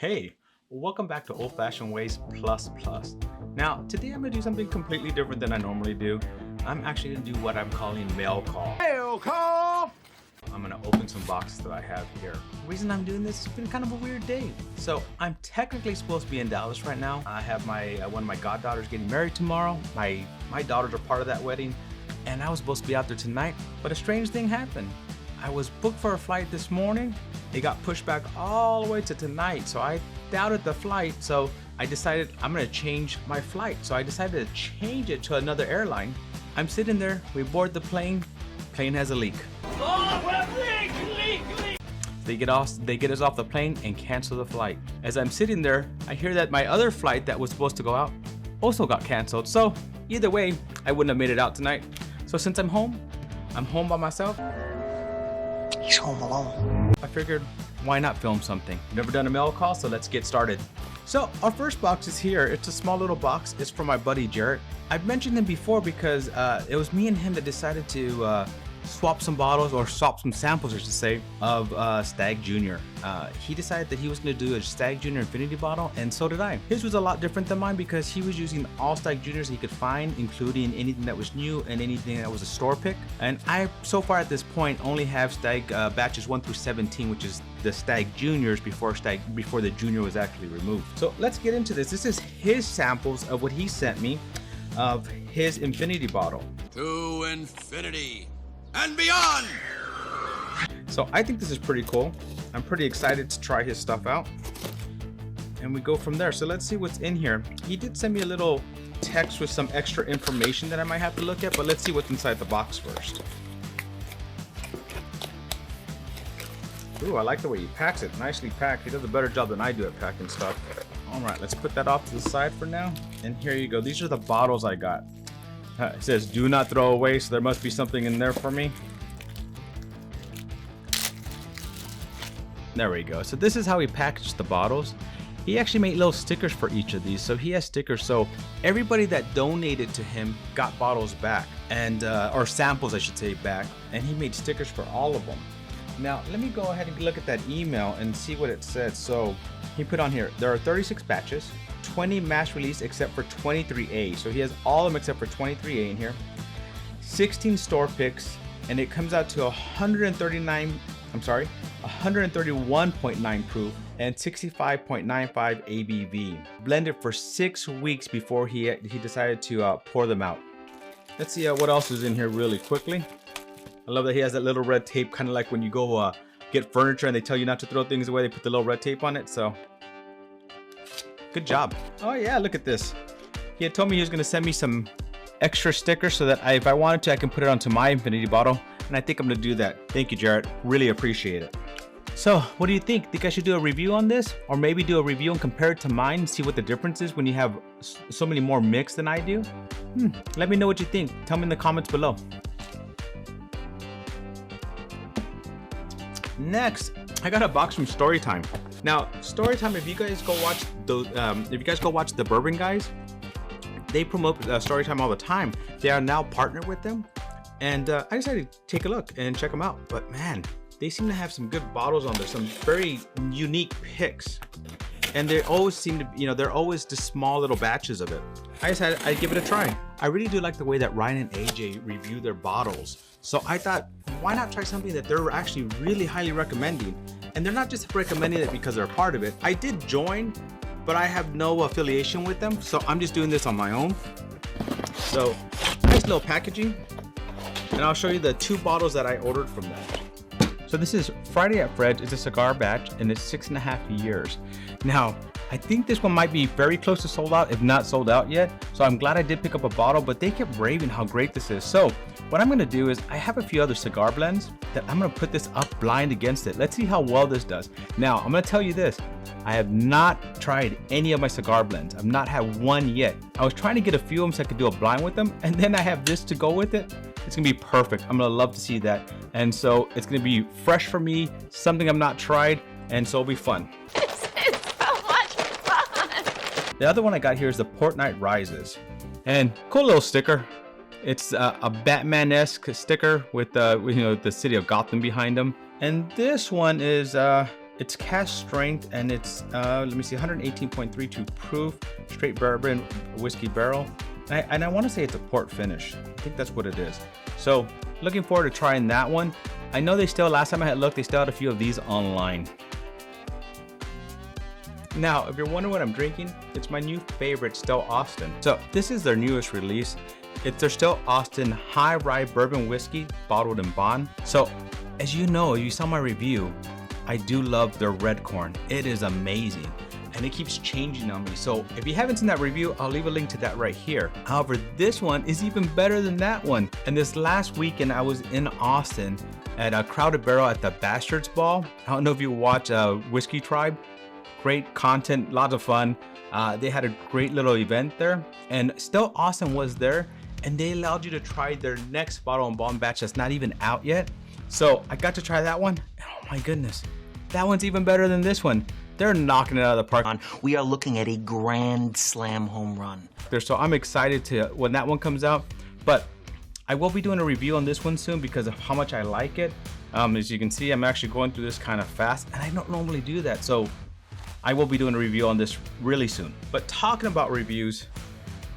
Hey, welcome back to Old Fashioned Ways Plus Plus. Now, today I'm gonna do something completely different than I normally do. I'm actually gonna do what I'm calling mail call. Mail call! I'm gonna open some boxes that I have here. The reason I'm doing this, it's been kind of a weird day. So I'm technically supposed to be in Dallas right now. I have my one of my goddaughters getting married tomorrow. My daughters are part of that wedding, and I was supposed to be out there tonight, but a strange thing happened. I was booked for a flight this morning. It got pushed back all the way to tonight, so I doubted the flight. So I decided I'm gonna change my flight. So I decided to change it to another airline. I'm sitting there, we board the plane has a leak. Leak. They get us off the plane and cancel the flight. As I'm sitting there, I hear that my other flight that was supposed to go out also got canceled. So either way, I wouldn't have made it out tonight. So since I'm home by myself. He's home alone. I figured, why not film something? Never done a mail call, so let's get started. So our first box is here. It's a small little box. It's from my buddy Jarrett. I've mentioned him before because it was me and him that decided to swap some bottles, or swap some samples, I should say, of Stag Junior. He decided that he was going to do a Stag Junior Infinity bottle, and so did I. His was a lot different than mine because he was using all Stag Juniors he could find, including anything that was new and anything that was a store pick. And I, so far at this point, only have Stag batches 1 through 17, which is the Stag Juniors before the Junior was actually removed. So let's get into this. This is his samples of what he sent me of his Infinity bottle. To infinity and beyond! So I think this is pretty cool. I'm pretty excited to try his stuff out. And we go from there. So let's see what's in here. He did send me a little text with some extra information that I might have to look at, but let's see what's inside the box first. Ooh, I like the way he packs it. Nicely packed. He does a better job than I do at packing stuff. All right, let's put that off to the side for now. And here you go. These are the bottles I got. It says do not throw away, so there must be something in there for me. There we go. So this is how he packaged the bottles. He actually made little stickers for each of these. So he has stickers, so everybody that donated to him got bottles back, and or samples I should say back, and he made stickers for all of them. Now let me go ahead and look at that email and see what it said. So he put on here, there are 36 batches, 20 mass release except for 23A. So he has all of them except for 23A in here. 16 store picks, and it comes out to 131.9 proof and 65.95 ABV. Blended for 6 weeks before he decided to pour them out. Let's see what else is in here really quickly. I love that he has that little red tape, kind of like when you go get furniture and they tell you not to throw things away, they put the little red tape on it. So good job. Oh yeah, look at this. He had told me he was going to send me some extra stickers so that if I wanted to, I can put it onto my Infinity bottle. And I think I'm going to do that. Thank you, Jarrett. Really appreciate it. So what do you think? Think I should do a review on this? Or maybe do a review and compare it to mine and see what the difference is when you have so many more mix than I do? Let me know what you think. Tell me in the comments below. Next, I got a box from Storytime. Now, Storytime, if you guys go watch the Bourbon Guys, they promote Storytime all the time. They are now partnered with them, and I decided to take a look and check them out. But man, they seem to have some good bottles on there, some very unique picks, and they always seem to, they're always just small little batches of it. I decided I'd give it a try. I really do like the way that Ryan and AJ review their bottles. So I thought, why not try something that they're actually really highly recommending? And they're not just recommending it because they're a part of it. I did join, but I have no affiliation with them. So I'm just doing this on my own. So nice little packaging. And I'll show you the 2 bottles that I ordered from them. So this is Friday at Fred's. It's a cigar batch, and it's 6.5 years. Now, I think this one might be very close to sold out, if not sold out yet. So I'm glad I did pick up a bottle, but they kept raving how great this is. So what I'm gonna do is, I have a few other cigar blends that I'm gonna put this up blind against it. Let's see how well this does. Now, I'm gonna tell you this. I have not tried any of my cigar blends. I've not had one yet. I was trying to get a few of them so I could do a blind with them, and then I have this to go with it. It's gonna be perfect. I'm gonna love to see that. And so it's gonna be fresh for me, something I've not tried, and so it'll be fun. This is so much fun! The other one I got here is the Port Night Rises. And cool little sticker. It's a Batman-esque sticker with the city of Gotham behind them. And this one is It's cask strength and it's let me see, 118.32 proof, straight bourbon whiskey barrel. And I want to say it's a port finish. I think that's what it is. So looking forward to trying that one. I know they still, last time I had looked, they still had a few of these online. Now, if you're wondering what I'm drinking, it's my new favorite, Still Austin. So this is their newest release. It's their Still Austin High Rye Bourbon Whiskey, bottled in bond. So as you know, you saw my review, I do love their red corn. It is amazing. And it keeps changing on me. So if you haven't seen that review, I'll leave a link to that right here. However, this one is even better than that one. And this last weekend, I was in Austin at a Crowded Barrel at the Bastards Ball. I don't know if you watch Whiskey Tribe. Great content, lots of fun. They had a great little event there, and Still Austin was there, and they allowed you to try their next bottle and bond batch that's not even out yet. So I got to try that one. Oh my goodness, that one's even better than this one. They're knocking it out of the park. We are looking at a grand slam home run. So I'm excited to when that one comes out, but I will be doing a review on this one soon because of how much I like it. As you can see, I'm actually going through this kind of fast, and I don't normally do that. So I will be doing a review on this really soon. But talking about reviews,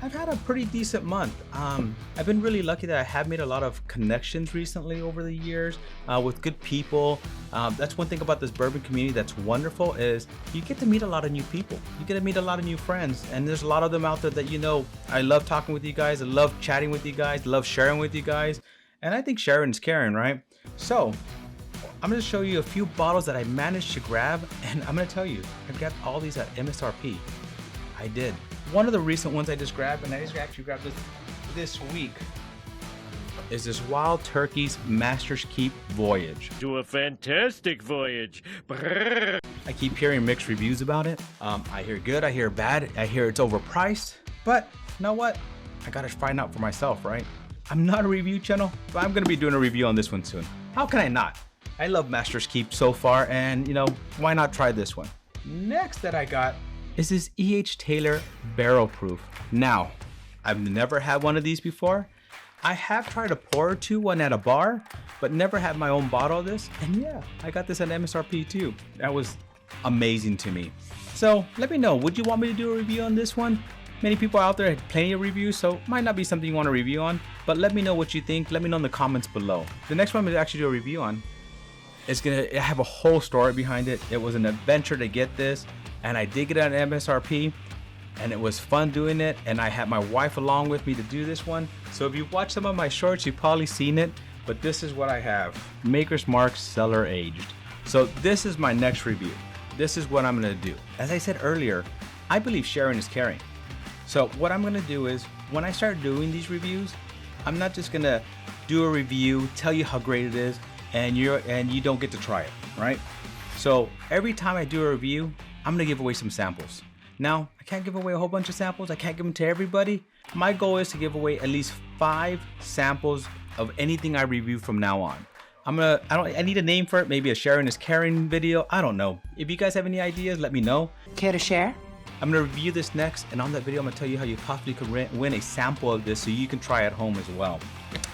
I've had a pretty decent month. I've been really lucky that I have made a lot of connections recently over the years with good people. That's one thing about this bourbon community that's wonderful is you get to meet a lot of new people. You get to meet a lot of new friends, and there's a lot of them out there that you know. I love talking with you guys. I love chatting with you guys. Love sharing with you guys. And I think sharing is caring, right? So I'm going to show you a few bottles that I managed to grab, and I'm going to tell you, I grabbed all these at MSRP. I did. One of the recent ones I just grabbed, and I just actually grabbed this week, is this Wild Turkey's Master's Keep Voyage. To a fantastic voyage. Brrr. I keep hearing mixed reviews about it. I hear good, I hear bad, I hear it's overpriced, but you know what? I got to find out for myself, right? I'm not a review channel, but I'm going to be doing a review on this one soon. How can I not? I love Master's Keep so far, and you know, why not try this one? Next that I got is this E.H. Taylor Barrel Proof. Now, I've never had one of these before. I have tried a pour or two, one at a bar, but never had my own bottle of this. And yeah, I got this at MSRP too. That was amazing to me. So let me know, would you want me to do a review on this one? Many people out there had plenty of reviews, so it might not be something you want to review on, but let me know what you think. Let me know in the comments below. The next one I'm gonna actually do a review on. It's gonna have a whole story behind it. It was an adventure to get this, and I did get it at MSRP, and it was fun doing it, and I had my wife along with me to do this one. So if you watch some of my shorts, you've probably seen it, but this is what I have. Maker's Mark Cellar Aged. So this is my next review. This is what I'm gonna do. As I said earlier, I believe sharing is caring. So what I'm gonna do is, when I start doing these reviews, I'm not just gonna do a review, tell you how great it is, and you don't get to try it, right? So every time I do a review, I'm gonna give away some samples. Now, I can't give away a whole bunch of samples. I can't give them to everybody. My goal is to give away at least 5 samples of anything I review from now on. I need a name for it. Maybe a sharing is caring video. I don't know. If you guys have any ideas, let me know. Care to share? I'm gonna review this next, and on that video, I'm gonna tell you how you possibly could win a sample of this so you can try at home as well.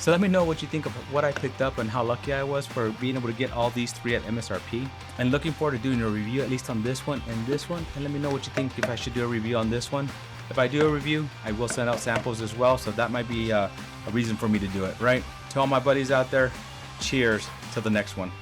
So let me know what you think of what I picked up and how lucky I was for being able to get all these 3 at MSRP. And looking forward to doing a review at least on this one and this one. And let me know what you think if I should do a review on this one. If I do a review, I will send out samples as well. So that might be a reason for me to do it, right? To all my buddies out there, cheers to the next one.